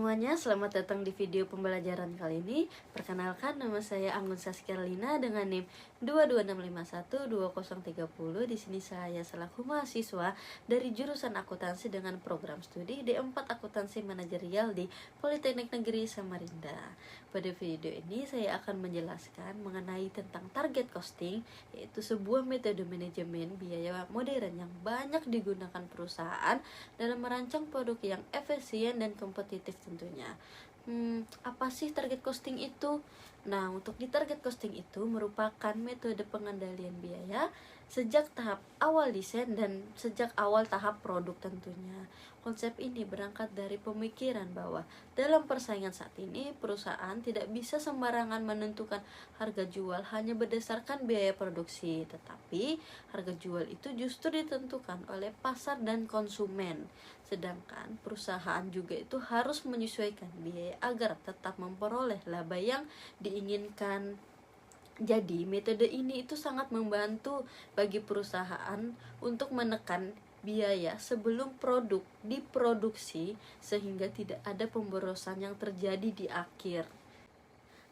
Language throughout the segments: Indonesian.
Semuanya, selamat datang di video pembelajaran kali ini. Perkenalkan, nama saya Anggun Saskia Lina dengan NIM 226512030. Di sini saya selaku mahasiswa dari jurusan akuntansi dengan program studi D4 Akuntansi Manajerial di Politeknik Negeri Samarinda. Pada video ini saya akan menjelaskan mengenai tentang target costing, yaitu sebuah metode manajemen biaya modern yang banyak digunakan perusahaan dalam merancang produk yang efisien dan kompetitif tentunya. Apa sih target costing itu? Nah, untuk di target costing itu merupakan metode pengendalian biaya sejak tahap awal desain dan sejak awal tahap produk tentunya. Konsep ini berangkat dari pemikiran bahwa dalam persaingan saat ini perusahaan tidak bisa sembarangan menentukan harga jual hanya berdasarkan biaya produksi, tetapi harga jual itu justru ditentukan oleh pasar dan konsumen. Sedangkan perusahaan juga itu harus menyesuaikan biaya agar tetap memperoleh laba yang diinginkan. Jadi metode ini itu sangat membantu bagi perusahaan untuk menekan biaya sebelum produk diproduksi sehingga tidak ada pemborosan yang terjadi di akhir.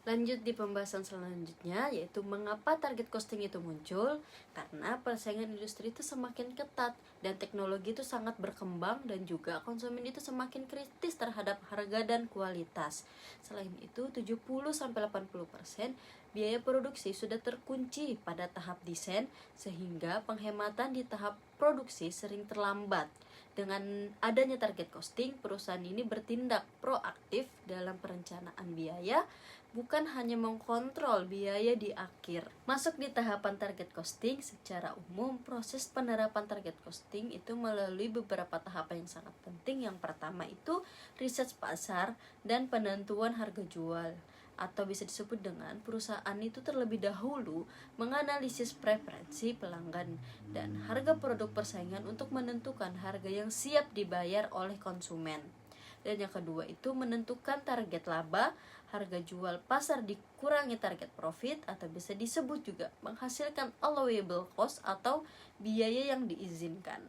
Lanjut di pembahasan selanjutnya, yaitu mengapa target costing itu muncul. Karena persaingan industri itu semakin ketat dan teknologi itu sangat berkembang, dan juga konsumen itu semakin kritis terhadap harga dan kualitas. Selain itu, 70-80% biaya produksi sudah terkunci pada tahap desain, sehingga penghematan di tahap produksi sering terlambat. Dengan adanya target costing, perusahaan ini bertindak proaktif dalam perencanaan biaya, bukan hanya mengkontrol biaya di akhir. Masuk di tahapan target costing, secara umum proses penerapan target costing itu melalui beberapa tahapan yang sangat penting. Yang pertama itu riset pasar dan penentuan harga jual, atau bisa disebut dengan perusahaan itu terlebih dahulu menganalisis preferensi pelanggan dan harga produk persaingan untuk menentukan harga yang siap dibayar oleh konsumen. Dan yang kedua itu menentukan target laba, harga jual pasar dikurangi target profit, atau bisa disebut juga menghasilkan allowable cost atau biaya yang diizinkan.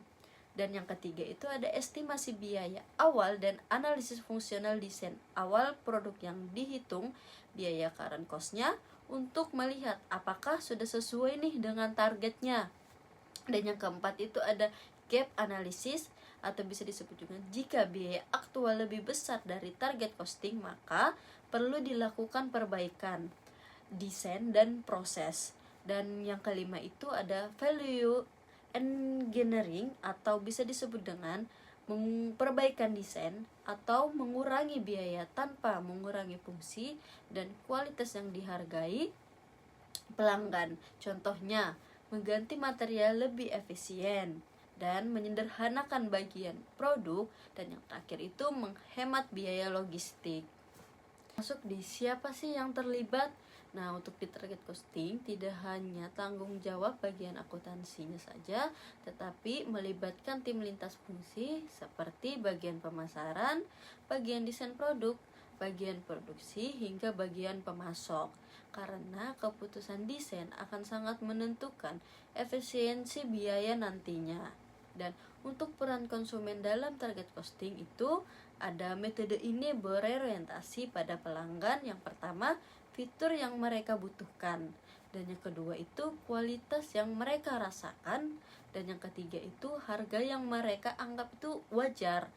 Dan yang ketiga itu ada estimasi biaya awal dan analisis fungsional desain awal produk yang dihitung biaya current cost-nya untuk melihat apakah sudah sesuai nih dengan targetnya. Dan yang keempat itu ada gap analysis, atau bisa disebut juga jika biaya aktual lebih besar dari target costing, maka perlu dilakukan perbaikan desain dan proses. Dan yang kelima itu ada value engineering, atau bisa disebut dengan perbaikan desain atau mengurangi biaya tanpa mengurangi fungsi dan kualitas yang dihargai pelanggan. Contohnya, mengganti material lebih efisien dan menyederhanakan bagian produk. Dan yang terakhir itu menghemat biaya logistik. Masuk di siapa sih yang terlibat? Nah, untuk di target costing tidak hanya tanggung jawab bagian akuntansinya saja, tetapi melibatkan tim lintas fungsi seperti bagian pemasaran, bagian desain produk, bagian produksi, hingga bagian pemasok. Karena keputusan desain akan sangat menentukan efisiensi biaya nantinya. Dan untuk peran konsumen dalam target costing itu ada metode ini berorientasi pada pelanggan. Yang pertama, fitur yang mereka butuhkan, dan yang kedua itu kualitas yang mereka rasakan, dan yang ketiga itu harga yang mereka anggap itu wajar.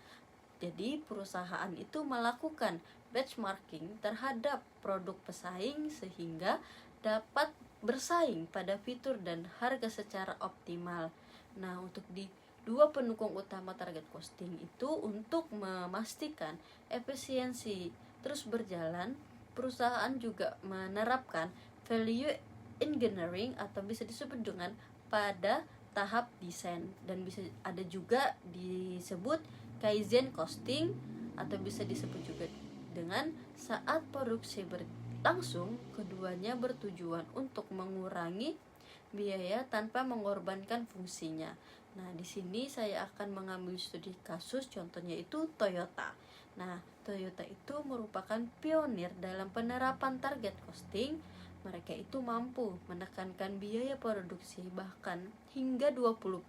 Jadi perusahaan itu melakukan benchmarking terhadap produk pesaing sehingga dapat bersaing pada fitur dan harga secara optimal. Nah, untuk di dua pendukung utama target costing itu untuk memastikan efisiensi terus berjalan, perusahaan juga menerapkan value engineering, atau bisa disebut dengan pada tahap desain, dan bisa ada juga disebut kaizen costing, atau bisa disebut juga dengan saat produksi berlangsung keduanya bertujuan untuk mengurangi biaya tanpa mengorbankan fungsinya. Nah, di sini saya akan mengambil studi kasus, contohnya itu Toyota. Nah, Toyota itu merupakan pionir dalam penerapan target costing. Mereka itu mampu menekankan biaya produksi bahkan hingga 20%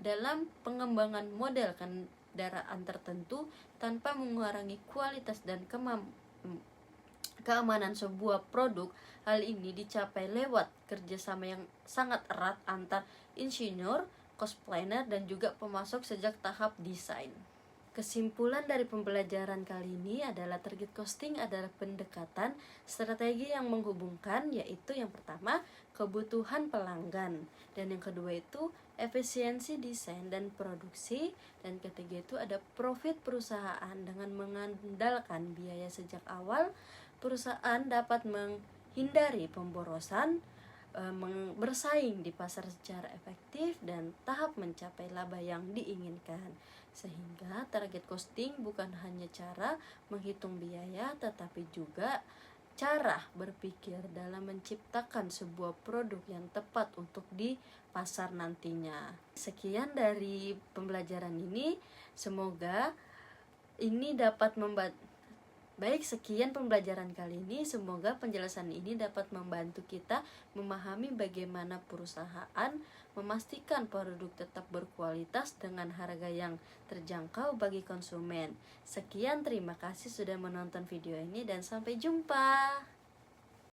dalam pengembangan model kendaraan tertentu tanpa mengurangi kualitas dan keamanan sebuah produk. Hal ini dicapai lewat kerjasama yang sangat erat antar insinyur, cost planner, dan juga pemasok sejak tahap desain. Kesimpulan dari pembelajaran kali ini adalah target costing adalah pendekatan strategi yang menghubungkan, yaitu yang pertama kebutuhan pelanggan, dan yang kedua itu efisiensi desain dan produksi, dan ketiga itu ada profit perusahaan. Dengan mengandalkan biaya sejak awal, perusahaan dapat menghindari pemborosan, bersaing di pasar secara efektif, dan tahap mencapai laba yang diinginkan. Sehingga target costing bukan hanya cara menghitung biaya, tetapi juga cara berpikir dalam menciptakan sebuah produk yang tepat untuk di pasar nantinya. Sekian dari pembelajaran ini, semoga ini dapat sekian pembelajaran kali ini. Semoga penjelasan ini dapat membantu kita memahami bagaimana perusahaan memastikan produk tetap berkualitas dengan harga yang terjangkau bagi konsumen. Sekian, terima kasih sudah menonton video ini dan sampai jumpa.